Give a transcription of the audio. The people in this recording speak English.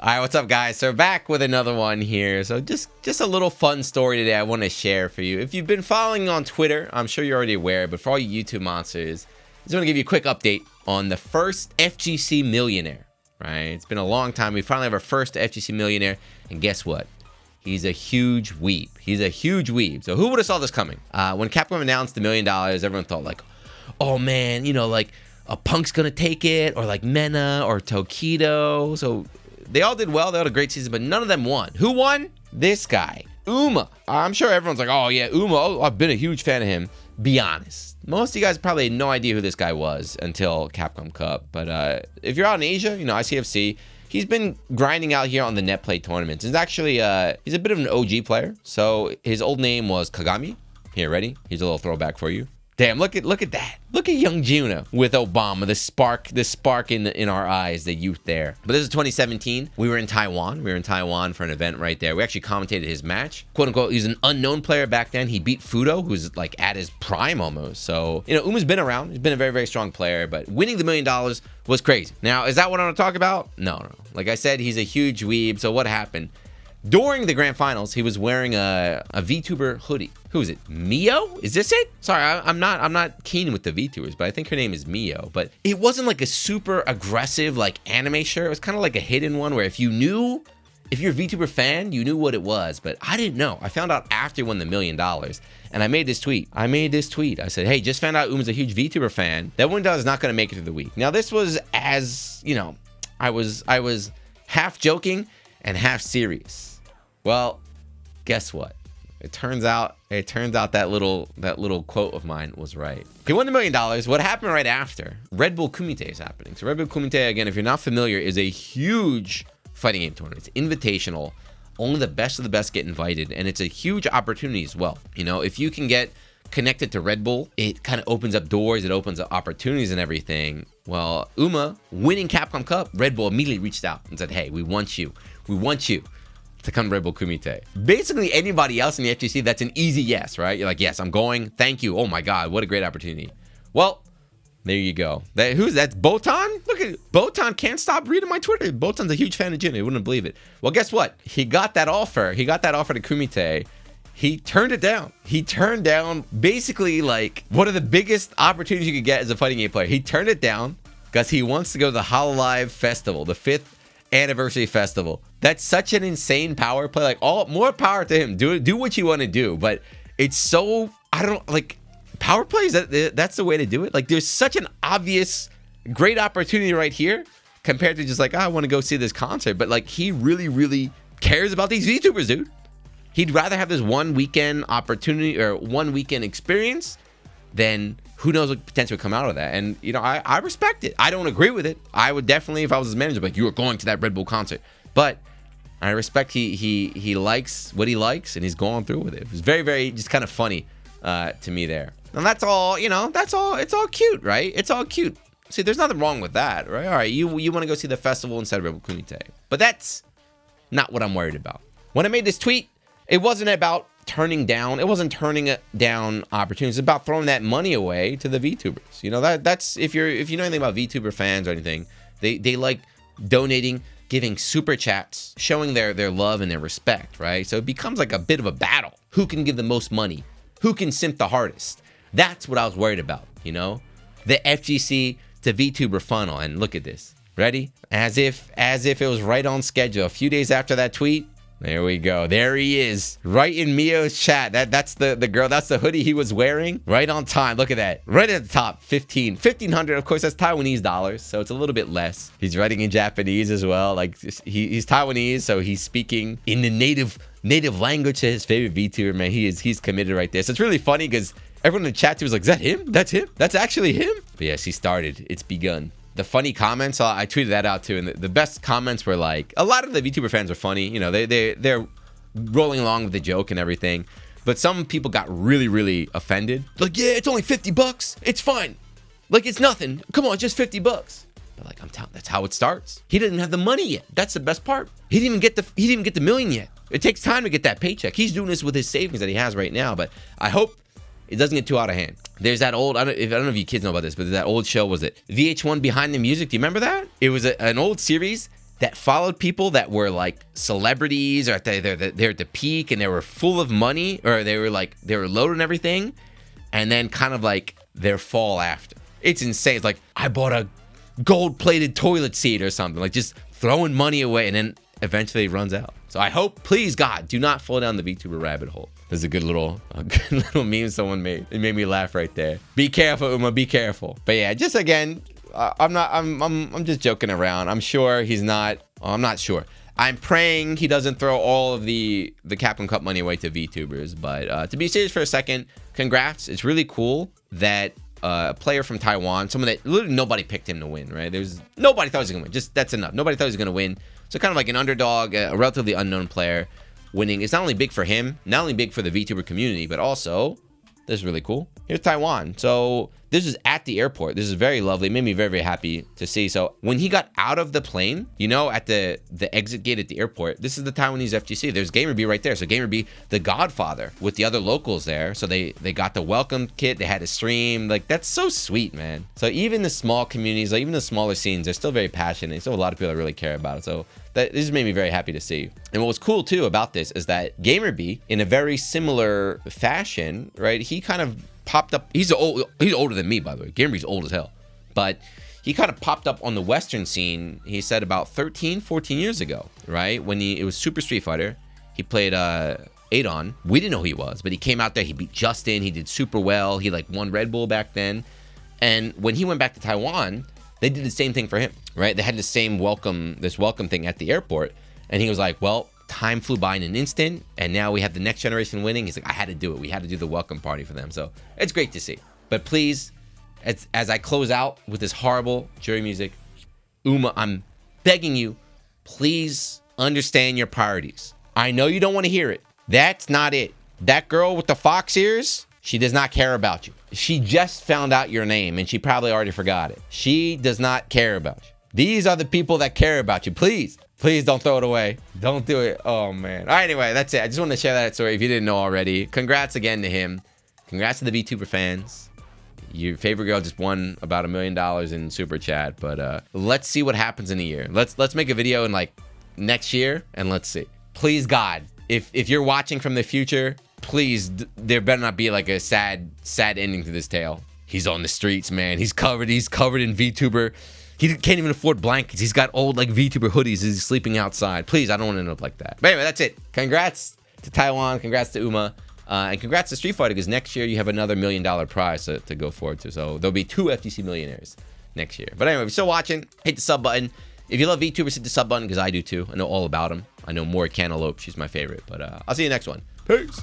All right, what's up, guys? So back with another one here. So just a little fun story today I want to share for you. If you've been following on Twitter, I'm sure you're already aware, but for all you YouTube monsters, I just want to give you a quick update on the first FGC millionaire, right? It's been a long time. We finally have our first FGC millionaire, and guess what? He's a huge weeb. He's a huge weeb. So who would have saw this coming? When Capcom announced the $1 million, everyone thought like, oh man, you know, like a Punk's gonna take it, or like Mena or Tokido. So they all did well. They had a great season, but none of them won. Who won? This guy, Uma. I'm sure everyone's like, oh yeah, Uma. Oh, I've been a huge fan of him. Be honest. Most of you guys probably had no idea who this guy was until Capcom Cup. But if you're out in Asia, you know, ICFC, he's been grinding out here on the net play tournaments. He's actually, he's a bit of an OG player. So his old name was Kagami. Here, ready? Here's a little throwback for you. Damn, look at that. Look at young Juno with Obama, the spark in our eyes, the youth there. But this is 2017. We were in Taiwan. We were in Taiwan for an event right there. We actually commentated his match. Quote unquote, he's an unknown player back then. He beat Fudo, who's like at his prime almost. So, you know, Uma's been around. He's been a very, very strong player, but winning the $1 million was crazy. Now, is that what I want to talk about? No. Like I said, he's a huge weeb. So what happened? During the grand finals, he was wearing a Vtuber hoodie. Who is it? Mio? Is this it? Sorry, I'm not keen with the Vtubers, but I think her name is Mio. But it wasn't like a super aggressive like anime shirt. It was kind of like a hidden one where if you're a Vtuber fan, you knew what it was. But I didn't know. I found out after he won the $1 million, and I made this tweet. I said, hey, just found out Uma's a huge Vtuber fan. That $1 million is not going to make it through the week. Now this was, as you know, I was half joking and half serious. Well, guess what? It turns out that little quote of mine was right. He won the $1 million. What happened right after? Red Bull Kumite is happening. So Red Bull Kumite, again, if you're not familiar, is a huge fighting game tournament. It's invitational. Only the best of the best get invited, and it's a huge opportunity as well. You know, if you can get connected to Red Bull, it kind of opens up doors. It opens up opportunities and everything. Well, Uma winning Capcom Cup, Red Bull immediately reached out and said, hey, we want you. We want you to come to Red Bull Kumite. Basically, anybody else in the FGC, that's an easy yes, right? You're like, yes, I'm going. Thank you. Oh my God, what a great opportunity. Well, there you go. That's Botan? Look at Botan. Can't stop reading my Twitter. Botan's a huge fan of Jin. You wouldn't believe it. Well, guess what? He got that offer. To Kumite. He turned it down. He turned down basically like one of the biggest opportunities you could get as a fighting game player. He turned it down because he wants to go to the Hololive Festival, the 5th anniversary festival. That's such an insane power play. Like, all more power to him. Do what you want to do. But it's so, I don't like power plays. That's the way to do it. Like, there's such an obvious great opportunity right here compared to just like, oh, I want to go see this concert. But like, he really, really cares about these VTubers, dude. He'd rather have this one weekend opportunity or one weekend experience than who knows what potentially would come out of that. And, you know, I respect it. I don't agree with it. I would definitely, if I was his manager, be like, you are going to that Red Bull concert. But I respect he likes what he likes, and he's going through with it. It was very, very just kind of funny to me there. And that's all, you know, it's all cute, right? It's all cute. See, there's nothing wrong with that, right? All right, you want to go see the festival instead of Red Bull Kumite. But that's not what I'm worried about. When I made this tweet, it wasn't about turning down opportunities. It's about throwing that money away to the VTubers. You know, that's if you know anything about VTuber fans or anything, they like donating, giving super chats, showing their love and their respect, right? So it becomes like a bit of a battle. Who can give the most money? Who can simp the hardest? That's what I was worried about, you know? The FGC to VTuber funnel. And look at this. Ready? As if it was right on schedule. A few days after that tweet, there we go. There he is. Right in Mio's chat. That's the girl. That's the hoodie he was wearing. Right on time. Look at that. Right at the top. 1500. Of course, that's Taiwanese dollars, so it's a little bit less. He's writing in Japanese as well. Like, he's Taiwanese, so he's speaking in the native language to his favorite VTuber, man. He's committed right there. So it's really funny because everyone in the chat too was like, is that him? That's him? That's actually him? But yes, he started. It's begun. The funny comments, I tweeted that out too, and the best comments were like, a lot of the VTuber fans are funny, you know, they're rolling along with the joke and everything, but some people got really, really offended. Like, yeah, it's only $50, it's fine, like it's nothing, come on, just $50. But like, I'm telling, that's how it starts. He didn't have the money yet. That's the best part. He didn't even get the million yet. It takes time to get that paycheck. He's doing this with his savings that he has right now, but I hope it doesn't get too out of hand. There's that old, I don't know if you kids know about this, but that old show, was it VH1 Behind the Music? Do you remember that? It was an old series, that followed people that were like celebrities, or they're at the peak and they were full of money, or they were loaded and everything, and then kind of like their fall after. It's insane. It's like, I bought a gold-plated toilet seat or something, like just throwing money away, and then eventually it runs out. So I hope, please God, do not fall down the VTuber rabbit hole. There's a good little meme someone made. It made me laugh right there. Be careful, Uma, be careful. But yeah, just again, I'm just joking around. I'm sure he's not. I'm not sure. I'm praying he doesn't throw all of the Capcom Cup money away to VTubers. But to be serious for a second, congrats. It's really cool that a player from Taiwan, someone that literally nobody picked him to win, right? Nobody thought he was gonna win. Just that's enough. Nobody thought he was gonna win. So kind of like an underdog, a relatively unknown player winning. It's not only big for him, not only big for the VTuber community, but also, this is really cool. Here's Taiwan. So this is at the airport. This is very lovely. It made me very, very happy to see. So when he got out of the plane, you know, at the exit gate at the airport, this is the Taiwanese FGC. There's GamerB right there. So GamerB, the godfather, with the other locals there. So they got the welcome kit. They had a stream. Like, that's so sweet, man. So even the small communities, like even the smaller scenes, they're still very passionate. So a lot of people that really care about it. So this just made me very happy to see. And what was cool too about this is that GamerB, in a very similar fashion, right? He kind of popped up. He's older than me, by the way. GamerB's old as hell. But he kind of popped up on the Western scene, he said, about 13, 14 years ago, right? When it was Super Street Fighter. He played Adon. We didn't know who he was, but he came out there. He beat Justin. He did super well. He like won Red Bull back then. And when he went back to Taiwan, they did the same thing for him, right? They had the same welcome thing at the airport. And he was like, well, time flew by in an instant, and now we have the next generation winning. He's like, I had to do it. We had to do the welcome party for them. So it's great to see. But please, as I close out with this horrible jury music, Uma, I'm begging you, please understand your priorities. I know you don't want to hear it. That's not it. That girl with the fox ears, she does not care about you. She just found out your name, and she probably already forgot it. She does not care about you. These are the people that care about you. Please don't throw it away. Don't do it. Oh, man. All right, anyway, that's it. I just wanted to share that story if you didn't know already. Congrats again to him. Congrats to the VTuber fans. Your favorite girl just won about $1 million in Super Chat. But let's see what happens in a year. Let's make a video in like next year, and let's see. Please, God, if you're watching from the future, please, there better not be like a sad ending to this tale. He's on the streets, man. He's covered in VTuber. He can't even afford blankets. He's got old like VTuber hoodies. He's sleeping outside. Please, I don't want to end up like that. But anyway, that's it. Congrats to Taiwan. Congrats to Uma. And congrats to Street Fighter, because next year you have another $1 million prize to go forward to. So there'll be 2 FTC millionaires next year. But anyway, if you're still watching, hit the sub button. If you love VTubers, hit the sub button, because I do too. I know all about them. I know more Cantaloupe. She's my favorite. But I'll see you next one. Peace.